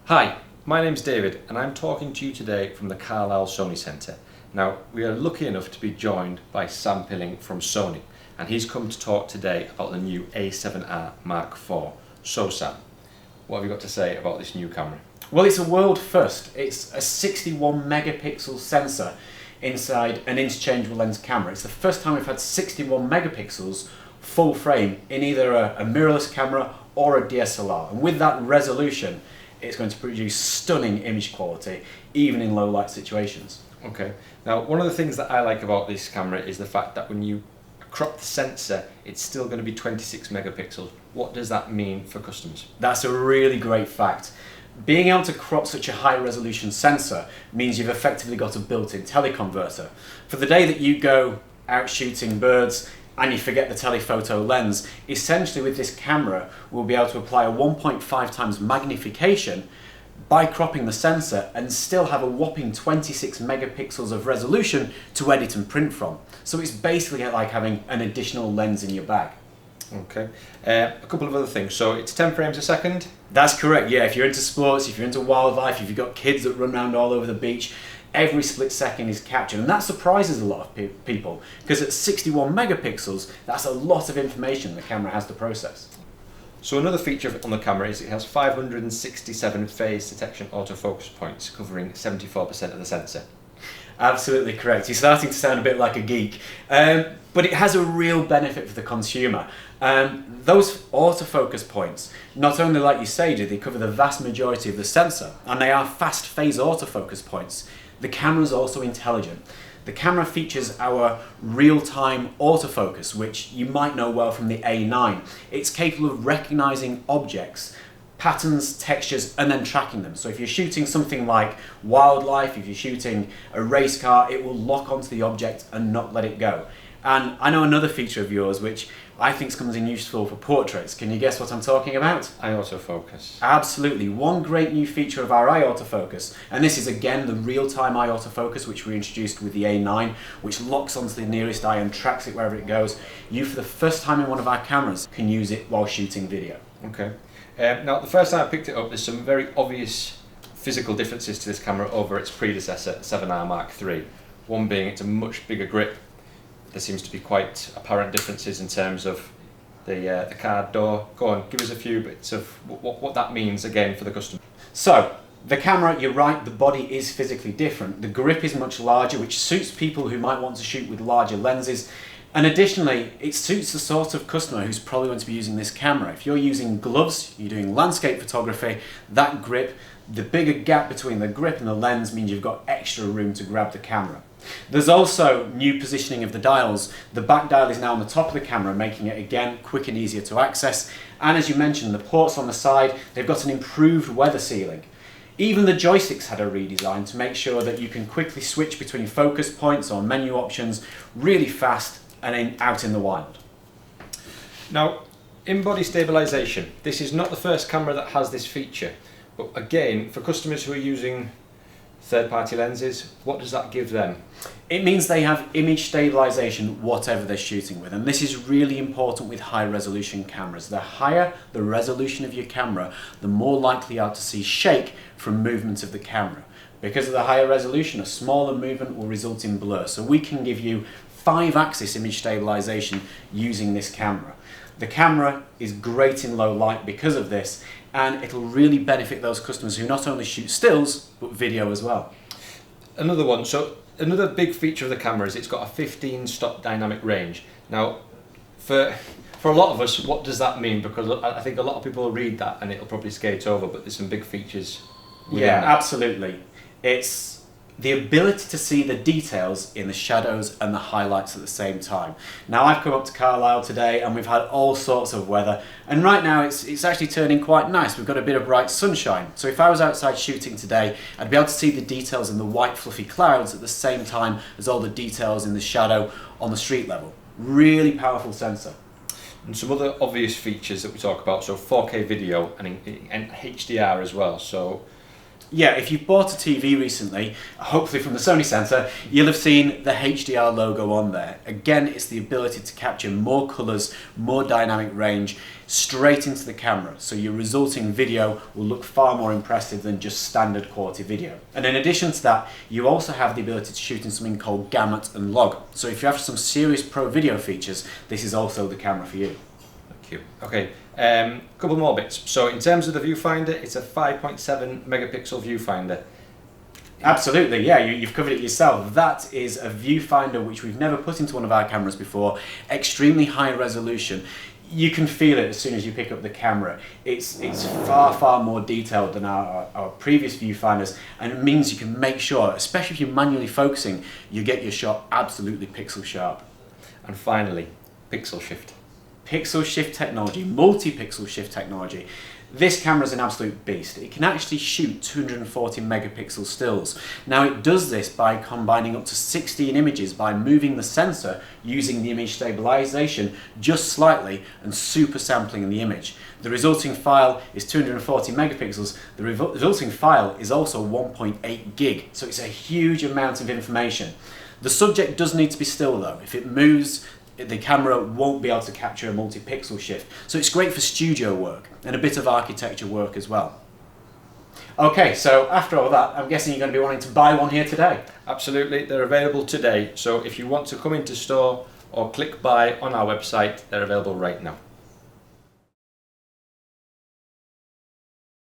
Hi, my name's David and I'm talking to you today from the Carlisle Sony Centre. Now, we are lucky enough to be joined by Sam Pilling from Sony, and he's come to talk today about the new A7R4. So Sam, what have you got to say about this new camera? Well, it's a world first. It's a 61 megapixel sensor inside an interchangeable lens camera. It's the first time we've had 61 megapixels full frame in either a mirrorless camera or a DSLR. And with that resolution, it's going to produce stunning image quality, even in low light situations. Okay. Now, one of the things that I like about this camera is the fact that when you crop the sensor, it's still going to be 26 megapixels. What does that mean for customers? That's a really great fact. Being able to crop such a high resolution sensor means you've effectively got a built-in teleconverter. For the day that you go out shooting birds and you forget the telephoto lens, essentially with this camera we'll be able to apply a 1.5 times magnification by cropping the sensor and still have a whopping 26 megapixels of resolution to edit and print from. So it's basically like having an additional lens in your bag. Okay. A couple of other things. So it's 10 frames a second? That's correct, yeah. If you're into sports, if you're into wildlife, if you've got kids that run around all over the beach, every split second is captured. And that surprises a lot of people, because at 61 megapixels, that's a lot of information the camera has to process. So another feature on the camera is it has 567 phase detection autofocus points, covering 74% of the sensor. Absolutely correct. You're starting to sound a bit like a geek. But it has a real benefit for the consumer. Those autofocus points, not only, like you say, do they cover the vast majority of the sensor, and they are fast phase autofocus points, the camera is also intelligent. The camera features our real-time autofocus, which you might know well from the A9. It's capable of recognizing objects, patterns, textures, and then tracking them. So if you're shooting something like wildlife, if you're shooting a race car, it will lock onto the object and not let it go. And I know another feature of yours which I think comes in useful for portraits. Can you guess what I'm talking about? Eye autofocus. Absolutely. One great new feature of our eye autofocus, and this is again the real-time eye autofocus which we introduced with the A9, which locks onto the nearest eye and tracks it wherever it goes. You, for the first time in one of our cameras, can use it while shooting video. Okay. Now, the first time I picked it up, there's some very obvious physical differences to this camera over its predecessor, A7R Mark III. One being it's a much bigger grip. There seems to be quite apparent differences in terms of the card door. Go on, give us a few bits of what that means again for the customer. So, the camera, you're right, the body is physically different. The grip is much larger, which suits people who might want to shoot with larger lenses. And additionally, it suits the sort of customer who's probably going to be using this camera. If you're using gloves, you're doing landscape photography, that grip, the bigger gap between the grip and the lens means you've got extra room to grab the camera. There's also new positioning of the dials. The back dial is now on the top of the camera, making it again quick and easier to access. And as you mentioned, the ports on the side, they've got an improved weather sealing. Even the joysticks had a redesign to make sure that you can quickly switch between focus points or menu options really fast and out in the wild. Now, in-body stabilization. This is not the first camera that has this feature, but again, for customers who are using third-party lenses, what does that give them? It means they have image stabilization whatever they're shooting with, and this is really important with high-resolution cameras. The higher the resolution of your camera, the more likely you are to see shake from movement of the camera. Because of the higher resolution, a smaller movement will result in blur. So we can give you 5-axis image stabilization using this camera. The camera is great in low light because of this, and it'll really benefit those customers who not only shoot stills, but video as well. Another one, so another big feature of the camera is it's got a 15-stop dynamic range. Now, for a lot of us, what does that mean? Because I think a lot of people will read that and it'll probably skate over, but there's some big features within that. Absolutely. It's the ability to see the details in the shadows and the highlights at the same time. Now, I've come up to Carlisle today and we've had all sorts of weather, and right now it's actually turning quite nice. We've got a bit of bright sunshine, so if I was outside shooting today, I'd be able to see the details in the white fluffy clouds at the same time as all the details in the shadow on the street level. Really powerful sensor. And some other obvious features that we talk about, so 4K video and HDR as well. So Yeah, if you've bought a TV recently, hopefully from the Sony Centre, you'll have seen the HDR logo on there. Again, it's the ability to capture more colours, more dynamic range, straight into the camera, so your resulting video will look far more impressive than just standard quality video. And in addition to that, you also have the ability to shoot in something called gamut and log. So if you have some serious pro video features, this is also the camera for you. Thank you. Okay, couple more bits. So in terms of the viewfinder, it's a 5.7 megapixel viewfinder. Absolutely, yeah, you've covered it yourself. That is a viewfinder which we've never put into one of our cameras before. Extremely high resolution. You can feel it as soon as you pick up the camera. It's far more detailed than our previous viewfinders, and it means you can make sure, especially if you're manually focusing, you get your shot absolutely pixel sharp. And finally, pixel shift. Pixel shift technology, multi-pixel shift technology. This camera is an absolute beast. It can actually shoot 240 megapixel stills. Now it does this by combining up to 16 images by moving the sensor using the image stabilization just slightly and super sampling the image. The resulting file is 240 megapixels. The resulting file is also 1.8 gig, so it's a huge amount of information. The subject does need to be still though. If it moves, the camera won't be able to capture a multi-pixel shift. So it's great for studio work and a bit of architecture work as well. Okay, so after all that, I'm guessing you're going to be wanting to buy one here today. Absolutely, they're available today. So if you want to come into store or click buy on our website, they're available right now.